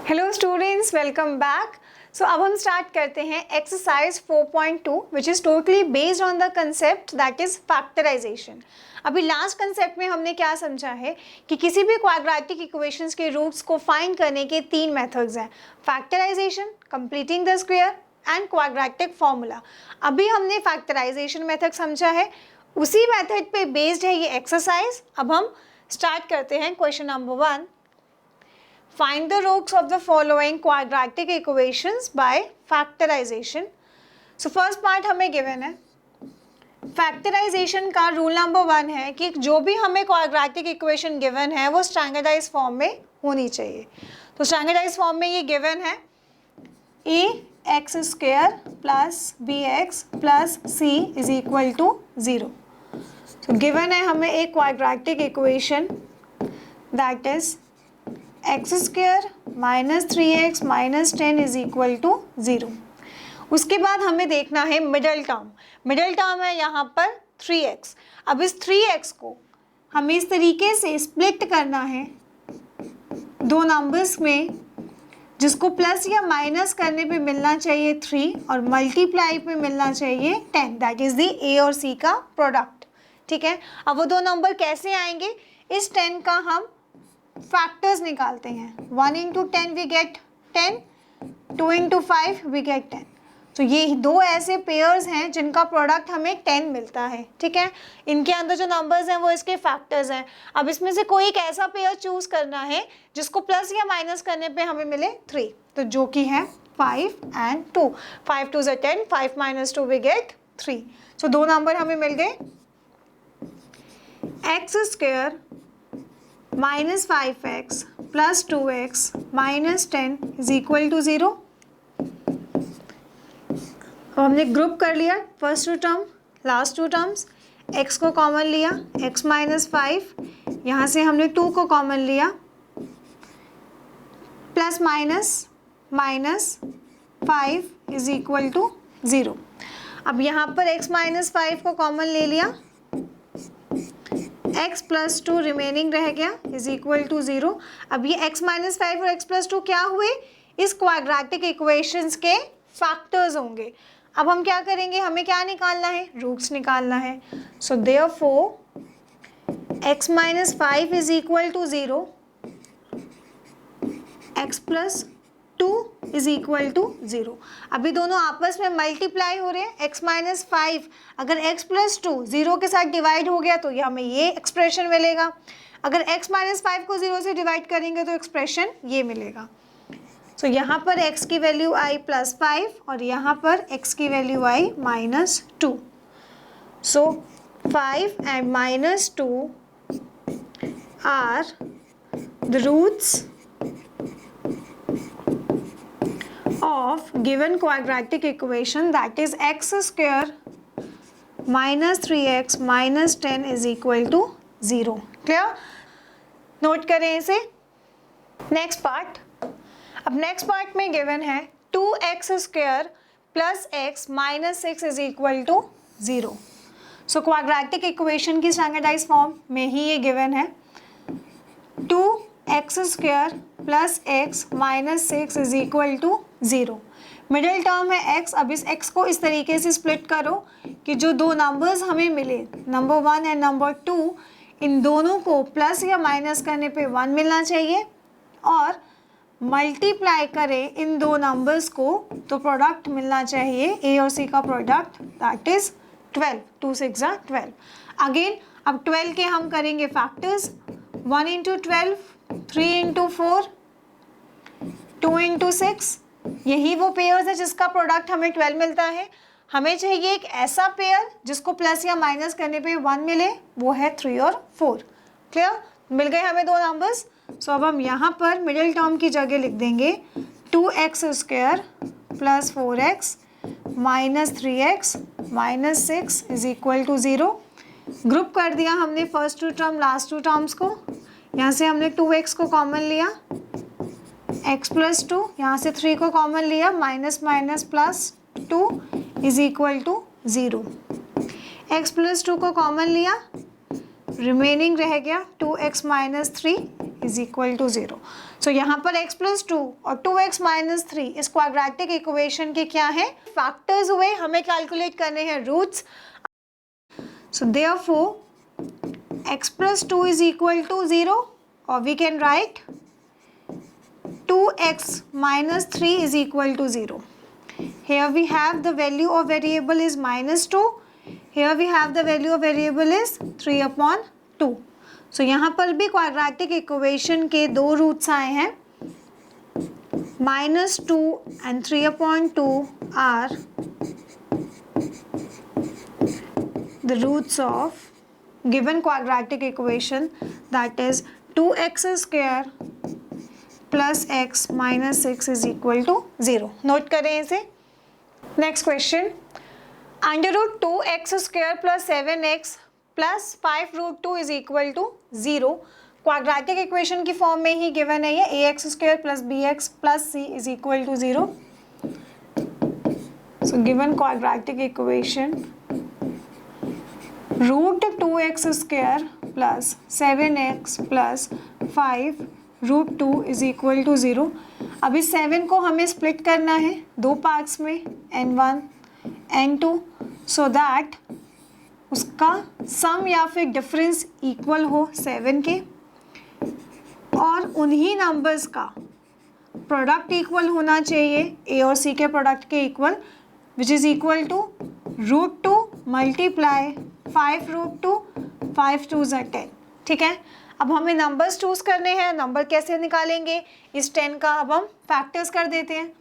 Hello students, welcome back. So अब हम start करते हैं exercise 4.2 which is totally based on the concept that is factorization. अभी last concept में हमने क्या समझा है कि किसी भी क्वाड्रेटिक इक्वेशंस के रूट्स को फाइंड करने के तीन मेथड्स हैं, factorization, completing the square and quadratic formula. अभी हमने फैक्टराइजेशन मेथड समझा है, उसी मेथड पे बेस्ड है ये एक्सरसाइज। अब हम स्टार्ट करते हैं question number 1। Find the roots of the following quadratic equations by factorization. So first part हमें given है, फैक्टराइजेशन का रूल नंबर 1 है कि जो भी हमें क्वाड्रेटिक इक्वेशन गिवन है वो स्टैंडर्डाइज फॉर्म में होनी चाहिए। तो स्टैंडर्डाइज फॉर्म में ये गिवन है ax² plus bx plus c is equal to 0। तो गिवन है हमें एक quadratic equation that is x² minus 3x minus 10 is equal to 0। उसके बाद हमें देखना है मिडल टर्म है यहाँ पर 3x। अब इस 3x को हमें इस तरीके से स्प्लिट करना है दो नंबर्स में, जिसको प्लस या माइनस करने पे मिलना चाहिए 3 और मल्टीप्लाई पे मिलना चाहिए 10, दैट इज़ द a और c का प्रोडक्ट। ठीक है, अब वो दो नंबर कैसे आएंगे, इस 10 का हम फैक्टर्स निकालते हैं। 1 into 10 we get 10, 2 into 5 we get 10। तो ये दो ऐसे पेयर्स हैं जिनका प्रोडक्ट हमें 10 मिलता है। ठीक है, इनके अंदर जो नंबर्स हैं वो इसके फैक्टर्स हैं। अब इसमें से कोई एक ऐसा पेयर चूज करना है जिसको प्लस या माइनस करने पे हमें मिले 3, तो जो कि है 5 and 2। 5 2 = 10, 5 minus 2 we get 3। So दो नंबर हमें मिल गए, x² minus 5x plus 2x minus 10 is equal to 0। अब हमने ग्रुप कर लिया first two term, last two terms, x को कॉमन लिया, x माइनस 5, यहाँ से हमने 2 को कॉमन लिया, plus minus minus 5 is equal to 0। अब यहाँ पर x माइनस 5 को कॉमन ले लिया, x प्लस 2 रिमेनिंग रह गया इज इक्वल टू 0। अब ये x माइनस 5 और x प्लस 2 क्या हुए, इस क्वाड्रेटिक इक्वेशंस के फैक्टर्स होंगे। अब हम क्या करेंगे, हमें क्या निकालना है, रूट्स निकालना है। So therefore x minus 5 is equal to 0, x plus 2 is equal to 0। अभी दोनों आपस में मल्टीप्लाई हो रहे हैं। x माइनस 5 अगर x प्लस 2 0 के साथ डिवाइड हो गया तो ये हमें ये एक्सप्रेशन मिलेगा। अगर x माइनस 5 को 0 से डिवाइड करेंगे तो एक्सप्रेशन ये मिलेगा। सो यहाँ पर x की वैल्यू आई प्लस 5 और यहाँ पर x की वैल्यू आई minus 2। So 5 and minus 2 are the roots of given quadratic equation, that is x² minus 3x minus 10 is equal to 0। Clear, note करें इसे। नेक्स्ट पार्ट, अब नेक्स्ट पार्ट में गिवन है 2x² plus x minus 6 is equal to 0। So quadratic equation की standardise form में ही ये given है, 2x² plus x minus 6 is equal to 0। Middle term है x। अब इस x को इस तरीके से स्प्लिट करो कि जो दो नंबर्स हमें मिले, नंबर 1 एंड नंबर 2, इन दोनों को प्लस या माइनस करने पे 1 मिलना चाहिए और मल्टीप्लाई करें इन दो नंबर्स को तो प्रोडक्ट मिलना चाहिए a और c का प्रोडक्ट, दैट इज 12। 2 6 = 12। अगेन अब 12 के हम करेंगे फैक्टर्स, 1 इंटू 12, 3 इंटू 4, 2 इंटू 6। यही वो पेयर्स है जिसका प्रोडक्ट हमें 12 मिलता है। हमें चाहिए एक ऐसा पेयर जिसको प्लस या माइनस करने पे 1 मिले, वो है 3 और 4। क्लियर, मिल गए हमें दो नंबर्स। सो अब हम यहाँ पर मिडिल टर्म की जगह लिख देंगे 2x² plus 4x minus 3x minus 6 is equal to 0। Group कर दिया हमने first two term last two terms को, यहाँ से हमने 2x को कॉमन लिया, x प्लस 2, यहाँ से 3 को कॉमन लिया, minus minus plus 2 is equal to 0। x plus 2 को कॉमन लिया, रिमेनिंग रह गया 2x minus 3 is equal to 0। So यहाँ पर x प्लस 2 और 2x माइनस 3 इस क्वाड्रेटिक इक्वेशन के क्या है, फैक्टर्स हुए, हमें कैलकुलेट करने हैं roots. So therefore x plus 2 is equal to 0 और we can write 2x minus 3 is equal to 0. Here we have the value of variable is minus 2. Here we have the value of variable is 3 upon 2. So यहाँ पर भी quadratic equation के दो roots आए हैं, minus 2 and 3 upon 2 are the roots of given quadratic equation, that is 2x square plus x minus 6 is equal to 0। Note करें इसे। Next question, under root 2x square plus 7x plus 5 root 2 is equal to 0 quadratic equation की form में ही given है ये, ax square plus bx plus c is equal to 0। So given quadratic equation root 2x square plus 7x plus 5 root 2 is equal to 0। अब इस 7 को हमें split करना है दो पार्ट्स में, n1 n2, सो दैट उसका सम या फिर डिफरेंस इक्वल हो 7 के, और उन्हीं नंबर्स का प्रोडक्ट इक्वल होना चाहिए a और c के प्रोडक्ट के equal, which is equal to root 2 multiply 5 root 2, 5 2 ज़ा 10। ठीक है, अब हमें नंबर्स चूज़ करने हैं। नंबर कैसे निकालेंगे, इस 10 का अब हम फैक्टर्स कर देते हैं,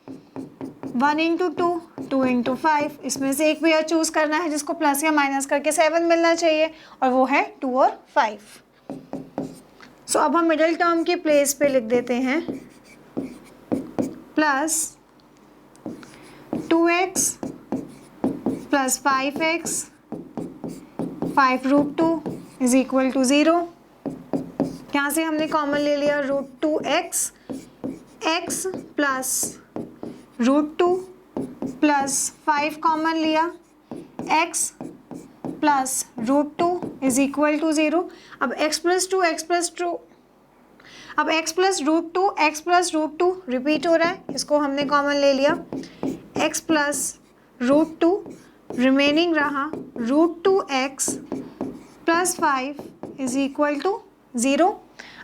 1 इंटू 2, 2 इंटू 5, इसमें से एक पेयर चूज़ करना है जिसको प्लस या माइनस करके 7 मिलना चाहिए, और वो है 2 और 5। सो अब हम मिडिल टर्म की प्लेस पे लिख देते हैं plus 2x plus 5x 5 root 2 is equal to 0। यहाँ से हमने कॉमन ले लिया root 2x, x plus root 2 plus 5 common लिया, x plus root 2 is equal to 0। अब x प्लस 2 x प्लस 2, अब x plus root 2 x plus root 2 repeat हो रहा है, इसको हमने कॉमन ले लिया, x प्लस रूट 2 रिमेनिंग रहा root 2x plus 5 is equal to 0।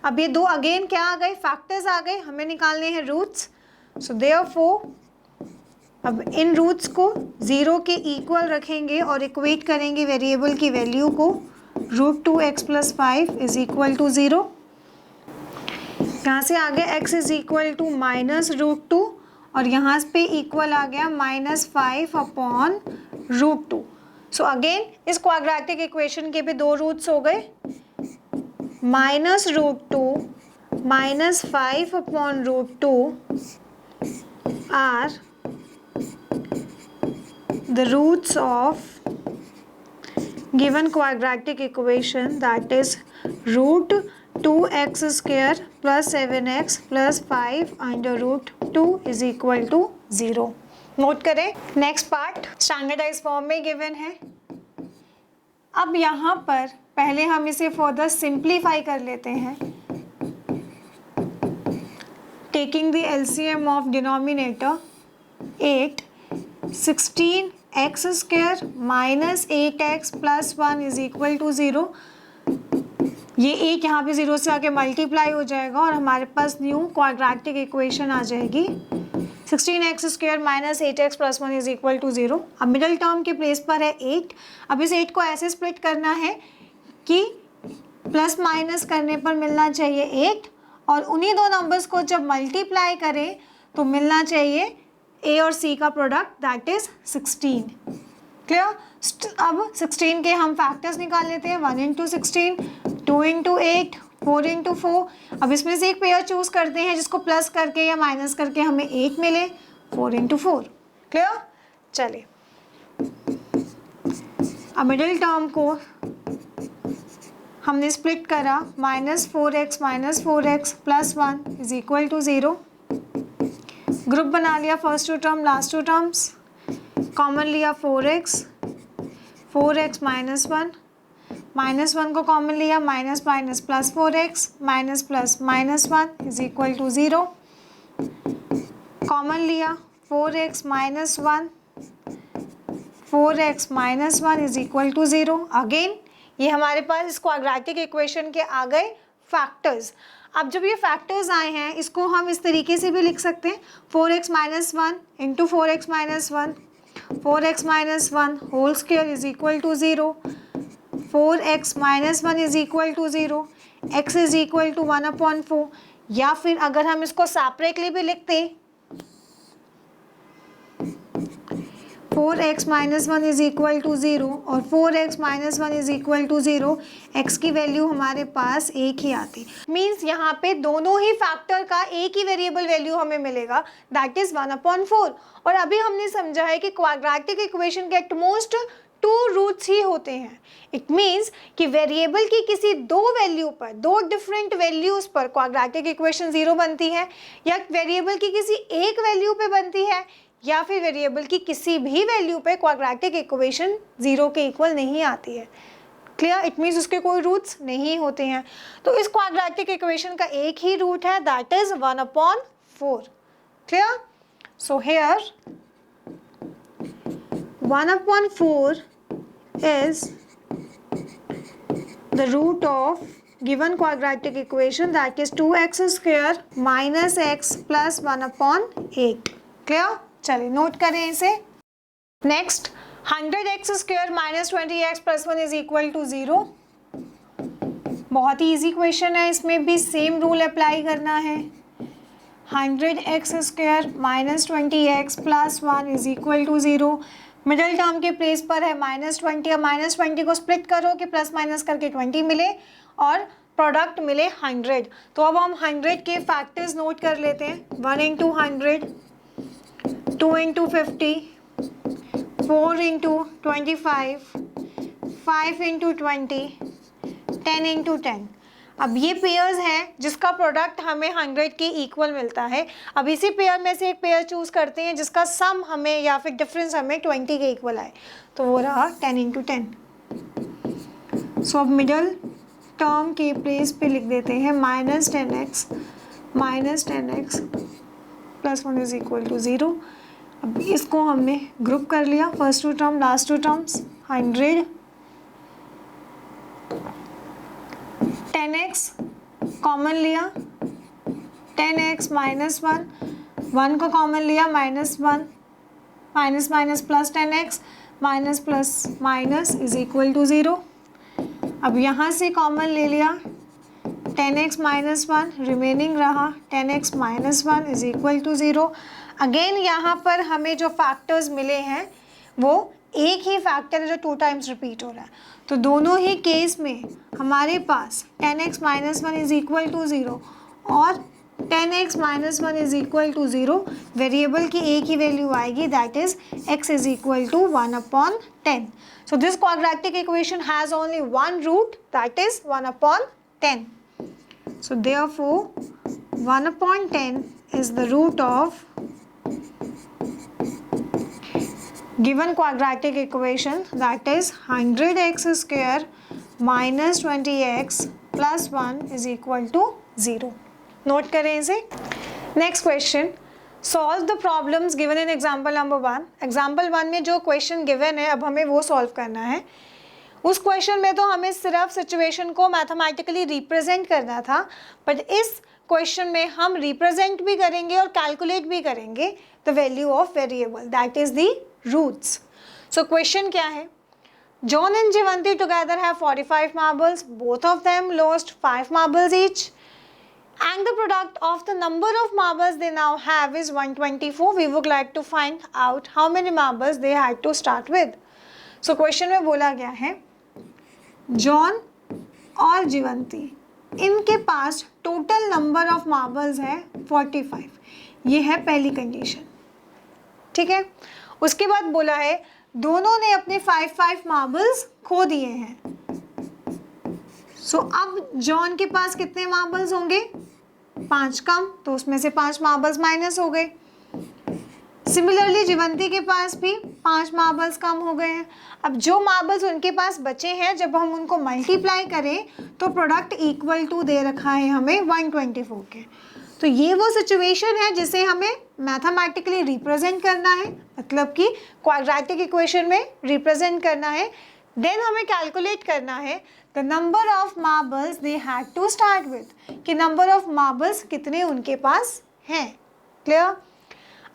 अब ये दो अगेन क्या आ गए, फैक्टर्स आ गए, हमें निकालने हैं रूट्स। सो देयरफॉर अब इन रूट्स को 0 के इक्वल रखेंगे और इक्वेट करेंगे वेरिएबल की वैल्यू को, root 2x plus 5 is equal to 0। यहाँ से आ गया x is equal to minus root 2, और यहाँ पे इक्वल आ गया minus 5 upon root 2। So again इस क्वाड्रेटिक इक्वेशन के भी दो रूट्स हो गए, minus root 2 minus 5 upon root 2 are the roots of given quadratic equation, that is root 2x square plus 7x plus 5 under root 2 is equal to 0। Note करें। Next part standardise form में given है। अब यहाँ पर पहले हम इसे further simplify कर लेते हैं, taking the LCM of denominator 8, 16x square minus 8x plus 1 is equal to 0। ये एक यहाँ पे 0 से आके मल्टीप्लाई हो जाएगा और हमारे पास न्यू क्वाड्रेटिक इक्वेशन आ जाएगी, 16x square minus 8x plus 1 is equal to 0। अब मिडल टर्म के प्लेस पर है 8। अब इस 8 को ऐसे स्प्लिट करना है कि प्लस माइनस करने पर मिलना चाहिए 8, और उन्हीं दो नंबर्स को जब मल्टीप्लाई करें तो मिलना चाहिए a और c का प्रोडक्ट, दैट इज 16। क्लियर। अब 16 के हम फैक्टर्स निकाल लेते हैं, 1 इंटू 16, 2 इंटू 8, 4 इंटू 4। अब इसमें से एक पेयर चूज करते हैं जिसको प्लस करके या माइनस करके हमें 8 मिले, 4 इंटू 4। क्लियर। चलिए अब मिडिल टर्म को हमने स्प्लिट करा, -4x plus 1 is equal to 0। Group बना लिया, first two term last two terms, common लिया 4x माइनस 1 -1 को कॉमन लिया, minus minus plus 4x minus plus -1 is equal to 0। Common लिया 4x minus 1, 4x minus 1 is equal to 0। Again ये हमारे पास इस quadratic equation के आ गए फैक्टर्स। अब जब ये फैक्टर्स आए हैं इसको हम इस तरीके से भी लिख सकते हैं, 4x minus 1 into 4x minus 1, 4x minus 1 whole square is equal to 0, 4x minus 1 is equal to 0, x is equal to 1/4। या फिर अगर हम इसको सेपरेटली भी लिखते 4x minus 1 is equal to 0 और 4x minus 1 is equal to 0, x की value हमारे पास एक ही आती। मीन्स यहाँ पे दोनों ही फैक्टर का एक ही वेरिएबल वैल्यू हमें मिलेगा, दैट इज 1/4। और अभी हमने समझा है कि क्वाड्रेटिक इक्वेशन के एट मोस्ट 2 रूट्स ही होते हैं। इट मीन्स कि वेरिएबल की किसी दो वैल्यू पर, दो डिफरेंट वैल्यूज पर क्वाड्रेटिक इक्वेशन 0 बनती है, या वेरिएबल की किसी एक वैल्यू पे बनती है, या फिर वेरिएबल की किसी भी वैल्यू पे क्वाड्रेटिक इक्वेशन 0 के इक्वल नहीं आती है। क्लियर? इट मीन्स उसके कोई रूट्स नहीं होते हैं। तो इस क्वाड्रेटिक इक्वेशन का एक ही रूट है, that is 1/4। Clear? So here 1/4 is the root of given quadratic equation, that is 2x square minus x plus 1/8। Clear? चलिए नोट करें इसे। Next 100x square minus 20x plus 1 is equal to 0। बहुत ही easy question है, इसमें भी same rule apply करना है। 100x square minus 20x plus 1 is equal to 0। Middle term के प्लेस पर है -20, या -20 को स्प्लिट करो कि प्लस माइनस करके 20 मिले और प्रोडक्ट मिले 100। तो अब हम 100 के फैक्टर्स नोट कर लेते हैं। 1 into 100, 2 into 50, 4 into 25, 5 into 20, 10 into 10। अब ये पेयर्स हैं जिसका प्रोडक्ट हमें 100 के इक्वल मिलता है। अब इसी पेयर में से एक पेयर चूज करते हैं जिसका सम हमें या फिर डिफरेंस हमें 20 के इक्वल आए, तो वो रहा 10 इंटू 10। सो अब मिडल टर्म के प्लेस पे लिख देते हैं -10x plus 1 is equal to 0। अब इसको हमने ग्रुप कर लिया, first 2 term last 2 terms. 100 10x common लिया, 10x माइनस 1 को कॉमन लिया, -1 minus minus plus 10x minus plus minus is equal to 0। अब यहाँ से कॉमन ले लिया 10x माइनस 1, रिमेनिंग रहा 10x minus 1 is equal to 0। Again यहाँ पर हमें जो फैक्टर्स मिले हैं वो एक ही फैक्टर है जो 2 टाइम्स रिपीट हो रहा है, तो दोनों ही केस में हमारे पास 10x minus 1 is equal to 0 और 10x minus 1 is equal to 0। Variable की एक ही वैल्यू आएगी, that is x is equal to 1/10। So this quadratic equation has only one root, that is 1/10। So therefore 1/10 is the root of given quadratic equation, that is 100x square minus 20x plus 1 is equal to 0। Note करें इसे। Next question, solve the problems given in example number 1। Example 1 में जो question given है अब हमें वो solve करना है। उस क्वेश्चन में तो हमें सिर्फ सिचुएशन को मैथमेटिकली रिप्रेजेंट करना था, बट इस क्वेश्चन में हम रिप्रेजेंट भी करेंगे और कैलकुलेट भी करेंगे the value of variable, that is the roots. So question क्या है? John and Jeevanti together have 45 marbles, both of them lost 5 marbles each, and the product of the number of marbles they now have is 124. We would like to find out how many marbles they had to start with. So question में बोला गया है John और जीवंती, इनके पास total number of marbles है 45। ये है पहली कंडीशन, ठीक है। उसके बाद बोला है दोनों ने अपने 5 मार्बल्स खो दिए हैं। सो अब जॉन के पास कितने मार्बल्स होंगे? 5 कम, तो उसमें से 5 मार्बल्स माइनस हो गए। सिमिलरली जीवंती के पास भी 5 मार्बल्स कम हो गए हैं। अब जो मार्बल्स उनके पास बचे हैं, जब हम उनको मल्टीप्लाई करें तो प्रोडक्ट इक्वल टू दे रखा है हमें 124 के। तो ये वो सिचुएशन है जिसे हमें मैथमेटिकली रिप्रेजेंट करना है, मतलब कि क्वाड्रेटिक इक्वेशन में रिप्रेजेंट करना है। देन हमें कैलकुलेट करना है the number of marbles they had to start with, कि नंबर ऑफ मार्बल्स कितने उनके पास हैं। क्लियर?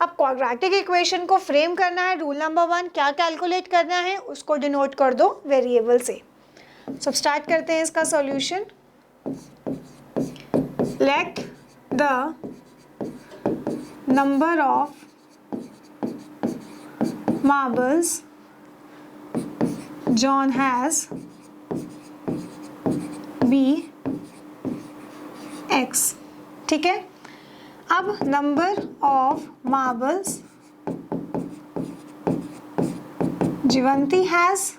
अब क्वाड्रेटिक इक्वेशन को फ्रेम करना है। रूल नंबर 1, क्या कैलकुलेट करना है उसको डिनोट कर दो वेरिएबल से। सो स्टार्ट करते हैं इसका solution. Let the number of marbles John has be x। ठीक है, अब नंबर ऑफ मार्बल्स जीवंती हैज़,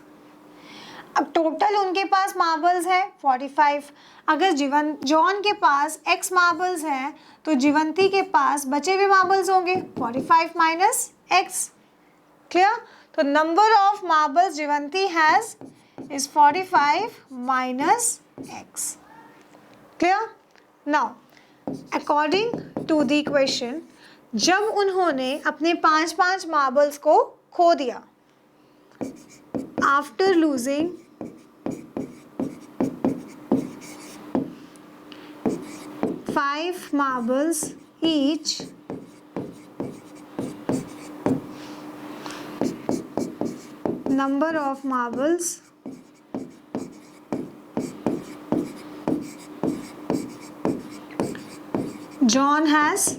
अब टोटल उनके पास मार्बल्स है 45। अगर जॉन के पास x मार्बल्स हैं तो जीवंती के पास बचे हुए मार्बल्स होंगे 45 माइनस x। क्लियर? तो number of marbles जीवंती has is 45 minus x। Clear? Now according to the equation, जब उन्होंने अपने 5 मार्बल्स को खो दिया, after losing 5 marbles each, number of marbles John has,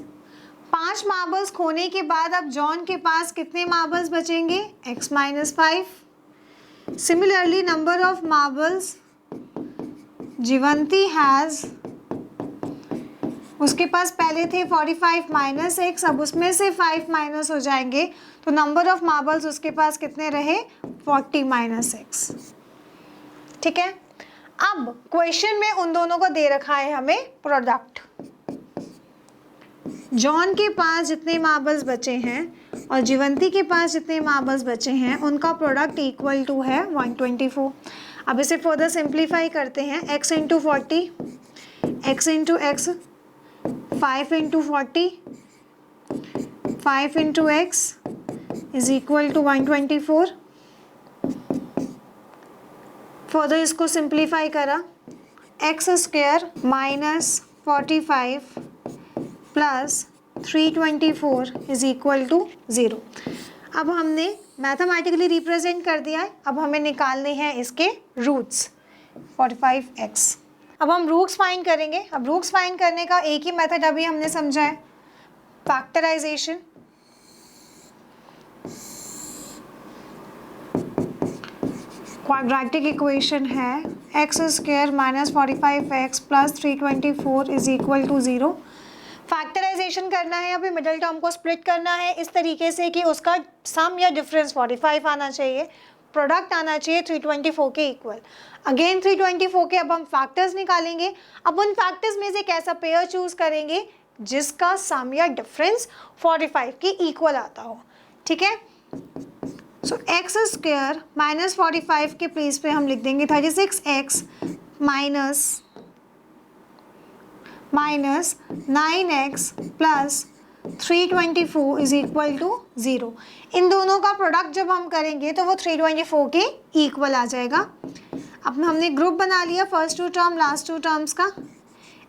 5 marbles खोने के बाद अब जॉन के पास कितने मार्बल्स बचेंगे? x minus 5। Similarly number of marbles जीवंती has, उसके पास पहले थे 45 माइनस x, अब उसमें से 5 माइनस हो जाएंगे तो नंबर ऑफ मार्बल्स उसके पास कितने रहे? 40 माइनस x। ठीक है, अब क्वेश्चन में उन दोनों को दे रखा है हमें प्रोडक्ट। जॉन के पास जितने मार्बल्स बचे हैं और जीवंती के पास जितने मार्बल्स बचे हैं उनका प्रोडक्ट इक्वल टू है 124। अब इसे फर्दर सिंप्लीफाई करते हैं। x into 40, x into x, 5 into 40, 5 into x is equal to 124। Further इसको सिंप्लीफाई करा, x square minus 45 plus 324 is equal to 0। अब हमने मैथमेटिकली रिप्रेजेंट कर दिया है, अब हमें निकालने हैं इसके रूट्स 45x। अब हम रूट्स फाइंड करेंगे। अब रूट्स फाइंड करने का एक ही मेथड अभी हमने समझा है, फैक्टराइजेशन। क्वाड्रेटिक इक्वेशन है x square minus 45x plus 324 is equal to 0। Factorisation करना है, अभी मिडिल टर्म को स्प्लिट करना है इस तरीके से कि उसका सम या डिफरेंस 45 आना चाहिए, प्रोडक्ट आना चाहिए 324 के इक्वल। अगेन 324 के अब हम फैक्टर्स निकालेंगे। अब उन फैक्टर्स में से एक ऐसा पेयर चूज करेंगे जिसका सम या डिफरेंस 45 के इक्वल आता हो। ठीक है, सो एक्स स्क्वायर माइनस 45 के प्लेस पे हम लिख देंगे 36x minus 9x plus 324 is equal to 0। इन दोनों का प्रोडक्ट जब हम करेंगे तो वो 324 के इक्वल आ जाएगा। अब हमने ग्रुप बना लिया फर्स्ट 2 टर्म लास्ट 2 टर्म्स का,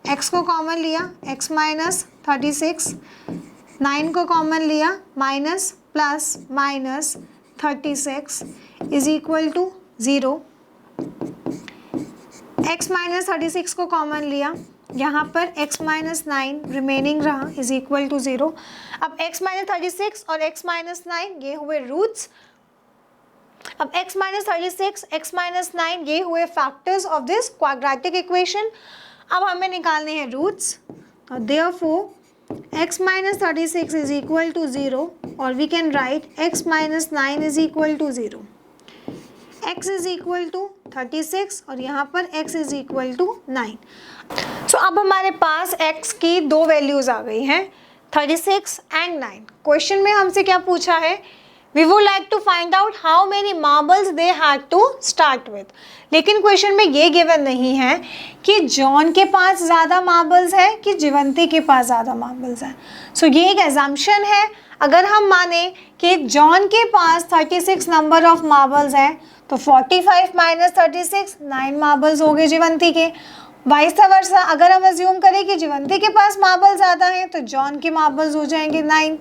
x को कॉमन लिया x माइनस 36, 9 को कॉमन लिया minus plus minus 36 is equal to 0। x minus 36 को कॉमन लिया, यहाँ पर x माइनस 9 रिमेनिंग रहा इज इक्वल टू 0। अब x माइनस 36 और x माइनस 9 ये हुए रूट्स। अब x माइनस 36, x माइनस 9 ये हुए factors of this quadratic equation. अब हमें निकालने हैं roots. Therefore x minus 36 is equal to 0 और we can write x minus 9 is equal to 0। x is equal to 36 और यहाँ पर x is equal to 9। So अब हमारे पास x की दो वैल्यूज़ आ गई हैं, 36 एंड 9। क्वेश्चन में हमसे क्या पूछा है, we would like to find out how many marbles they had to start with. लेकिन क्वेश्चन में ये गिवन नहीं है कि जॉन के पास ज़्यादा मार्बल्स है कि जीवंती के पास ज़्यादा मार्बल्स है। सो ये एक एजम्पशन है। अगर हम माने कि जॉन के पास 36 नंबर ऑफ मार्बल्स हैं तो 45 माइनस 36 9 मार्बल्स हो गए जीवंती के। वाइस वर्सा अगर हम अज्यूम करें कि जीवंती के पास मार्बल ज़्यादा हैं तो जॉन के मार्बल्स हो जाएंगे 9।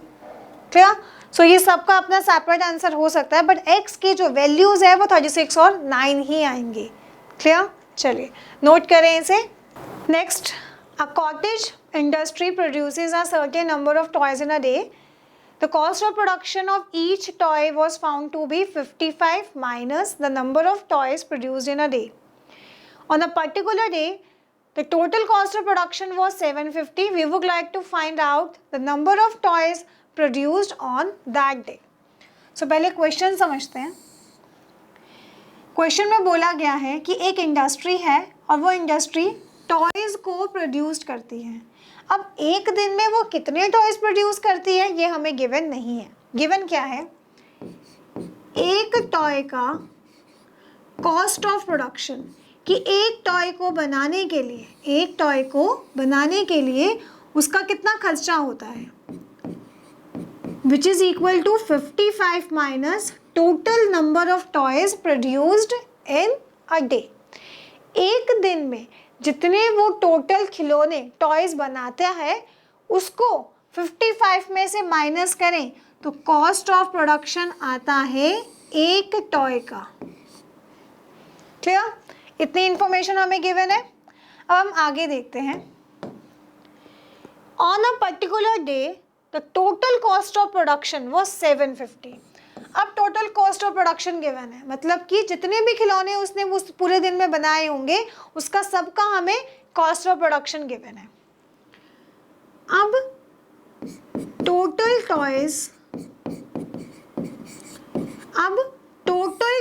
क्लियर? सो ये सबका अपना सेपरेट आंसर हो सकता है, बट एक्स की जो वैल्यूज़ है वो 36 और 9 ही आएंगी। क्लियर? चलिए नोट करें इसे। Next, a cottage industry produces a certain number of toys in a day. The cost of production of each toy was found to be 55 minus the number of toys produced in a day. On a particular day, the total cost of production was 750. We would like to find out the number of toys produced on that day. So पहले question समझते हैं। Question में बोला गया है कि एक industry है और वो इंडस्ट्री टॉयज़ को प्रोड्यूस करती है। अब एक दिन में वो कितने टॉयज प्रोड्यूस करती है ये हमें गिवन नहीं है। गिवन क्या है, एक टॉय का कॉस्ट ऑफ प्रोडक्शन, कि एक टॉय को बनाने के लिए उसका कितना खर्चा होता है, which is equal to 55 minus total number of toys produced in a day. एक दिन में जितने वो टोटल खिलौने टॉयज बनाते हैं उसको 55 में से माइनस करें तो कॉस्ट ऑफ प्रोडक्शन आता है एक टॉय का। क्लियर? इतनी इंफॉर्मेशन हमें गिवन है। अब हम आगे देखते हैं। On a particular day the total cost of production was 750। अब total cost of production given है, मतलब कि जितने भी खिलौने उसने उस पूरे दिन में बनाए होंगे उसका सबका हमें कॉस्ट ऑफ प्रोडक्शन गिवन है। अब टोटल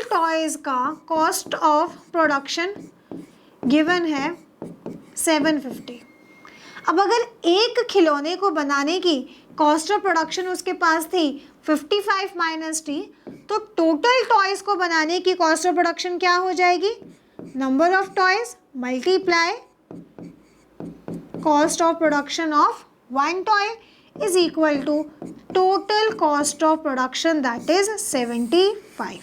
टॉयज का कॉस्ट ऑफ प्रोडक्शन गिवन है 750। अब अगर एक खिलौने को बनाने की कॉस्ट ऑफ प्रोडक्शन उसके पास थी 55 माइनस टी, तो टोटल टॉयज को बनाने की कॉस्ट ऑफ प्रोडक्शन क्या हो जाएगी, number of toys multiply cost of production of one toy is equal to total cost of production that is 750।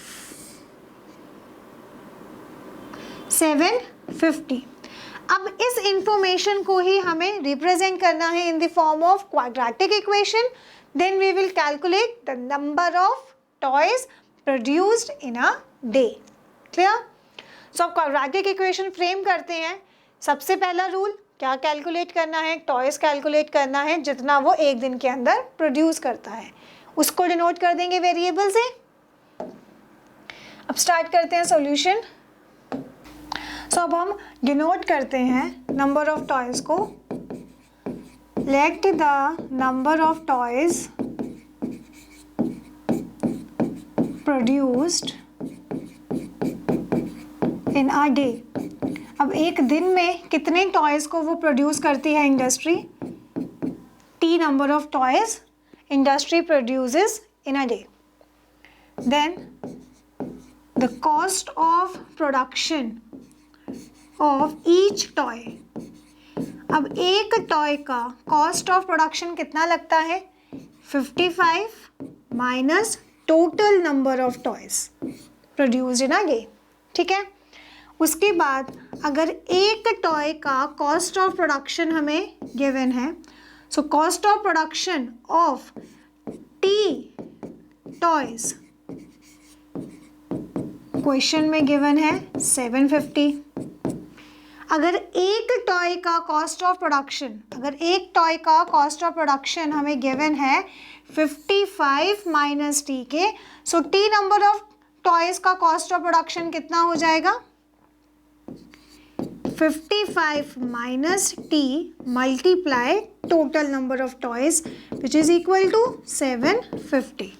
अब इस इंफॉर्मेशन को ही हमें रिप्रेजेंट करना है in the form of quadratic equation. Then we will calculate the number of toys produced in a day. Clear? So quadratic equation frame करते हैं। सबसे पहला रूल क्या कैलकुलेट करना है, टॉयज कैलकुलेट करना है जितना वो एक दिन के अंदर प्रोड्यूस करता है, उसको डिनोट कर देंगे वेरिएबल से। अब स्टार्ट करते हैं सॉल्यूशन। सो अब हम डिनोट करते हैं नंबर ऑफ टॉयज को। Late the number of toys produced in a day. अब एक दिन में कितने टॉयज को वो प्रोड्यूस करती है industry, t number of toys industry produces in a day. Then the cost of production of each toy. अब एक टॉय का कॉस्ट ऑफ प्रोडक्शन कितना लगता है, 55 minus total number of toys produced in a day. ठीक है? उसके बाद अगर एक टॉय का कॉस्ट ऑफ प्रोडक्शन हमें गिवन है, so cost of production of T toys question में गिवन है 750। अगर एक टॉय का कॉस्ट ऑफ प्रोडक्शन हमें गिवन है 55 माइनस टी के, so T number of toys का कॉस्ट ऑफ प्रोडक्शन कितना हो जाएगा, 55 minus T multiply total number of toys which is equal to 750।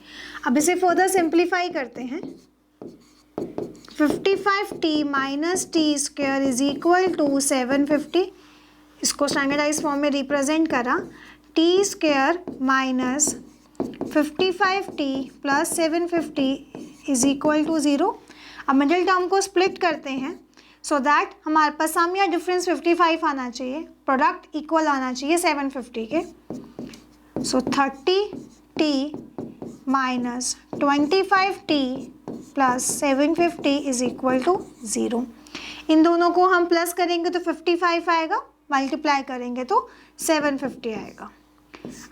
अब इसे फर्दर सिंप्लीफाई करते हैं। 55t minus t square is equal to 750। इसको स्टैंडर्डाइज फॉर्म में रिप्रेजेंट करा। T square minus 55t plus 750 is equal to 0। अब middle term को split करते हैं सो दैट हमारे पास सम या डिफरेंस 55 आना चाहिए, प्रोडक्ट इक्वल आना चाहिए 750 के। सो 30t minus 25t plus 750 is equal to 0। इन दोनों को हम प्लस करेंगे तो 55 आएगा, मल्टीप्लाई करेंगे तो 750 आएगा।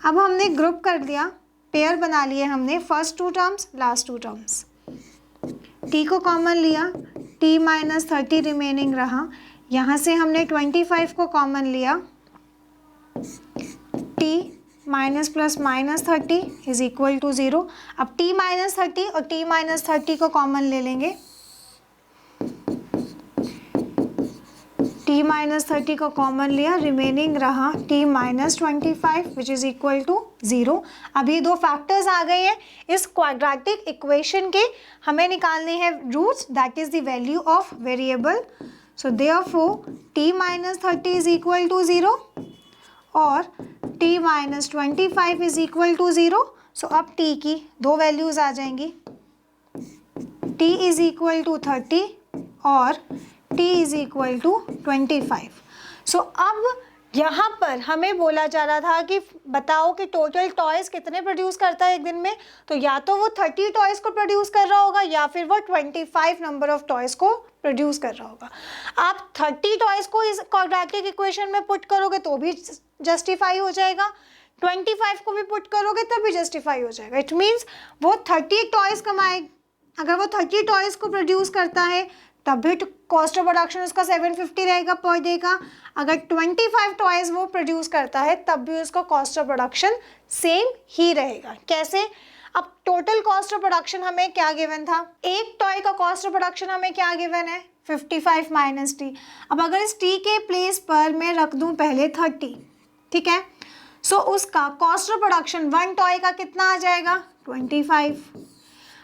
अब हमने ग्रुप कर दिया, पेयर बना लिए हमने, first two terms last two terms. t को कॉमन लिया, t माइनस 30 रिमेनिंग रहा, यहाँ से हमने 25 को कॉमन लिया, t minus plus minus 30 is equal to 0। अब t माइनस 30 और t माइनस 30 को कॉमन ले लेंगे, t माइनस 30 को कॉमन लिया, रिमेनिंग रहा t minus 25 which is equal to 0। अब ये दो फैक्टर्स आ गए हैं इस क्वाड्रेटिक इक्वेशन के, हमें निकालने हैं roots, that is the value of variable. So therefore t minus 30 is equal to 0 और t minus 25 is equal to 0। So अब t की दो वैल्यूज आ जाएंगी, t इज इक्वल टू 30 और t इज इक्वल टू 25। सो अब यहाँ पर हमें बोला जा रहा था कि बताओ कि टोटल टॉयज़ कितने प्रोड्यूस करता है एक दिन में, तो या तो वो 30 टॉयज़ को प्रोड्यूस कर रहा होगा या फिर वो 25 नंबर ऑफ टॉयज़ को प्रोड्यूस कर रहा होगा। आप 30 टॉयज़ को इस क्वाड्रेटिक इक्वेशन में पुट करोगे तो भी जस्टिफाई हो जाएगा, 25 को भी पुट करोगे तब भी जस्टिफाई हो जाएगा। इट मीन्स वो 30 टॉयज़ कमाए, अगर वो 30 टॉयज़ को प्रोड्यूस करता है तब भी कॉस्ट ऑफ प्रोडक्शन उसका 750 रहेगा पर डे का। अगर 25 टॉयज़ वो प्रोड्यूस करता है तब भी उसका कॉस्ट ऑफ प्रोडक्शन सेम ही रहेगा। कैसे? अब टोटल कॉस्ट ऑफ प्रोडक्शन हमें क्या गिवन था, एक टॉय का कॉस्ट ऑफ प्रोडक्शन हमें क्या गिवन है 55 माइनस टी। अब अगर इस टी के प्लेस पर मैं रख दूं पहले 30, ठीक है, सो उसका cost of production one toy का कितना आ जाएगा 25।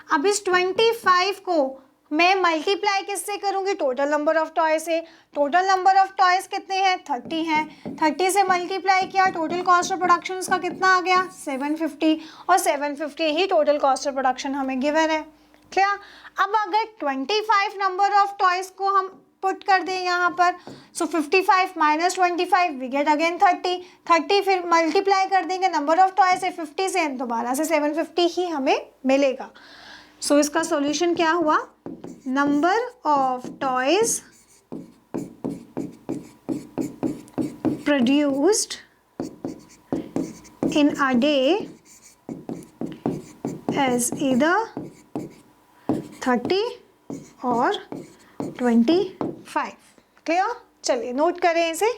अब इस 25 को मैं मल्टीप्लाई किससे करूँगी, टोटल नंबर ऑफ टॉय से। टोटल नंबर ऑफ टॉयज़ कितने हैं 30 हैं, 30 से मल्टीप्लाई किया, टोटल कॉस्ट ऑफ प्रोडक्शन उसका कितना आ गया 750 और 750 ही टोटल कॉस्ट ऑफ प्रोडक्शन हमें गिवन है। क्या? अब अगर 25 नंबर ऑफ टॉयज़ को हम पुट कर दें यहाँ पर, सो 55 माइनस 25 वी गेट अगेन 30 फिर मल्टीप्लाई कर देंगे नंबर ऑफ टॉय से 50 से, दोबारा से 750 ही हमें मिलेगा। सो इसका सॉल्यूशन क्या हुआ, number of toys produced in a day as either 30 और 25। क्लियर? चलिए नोट करें इसे।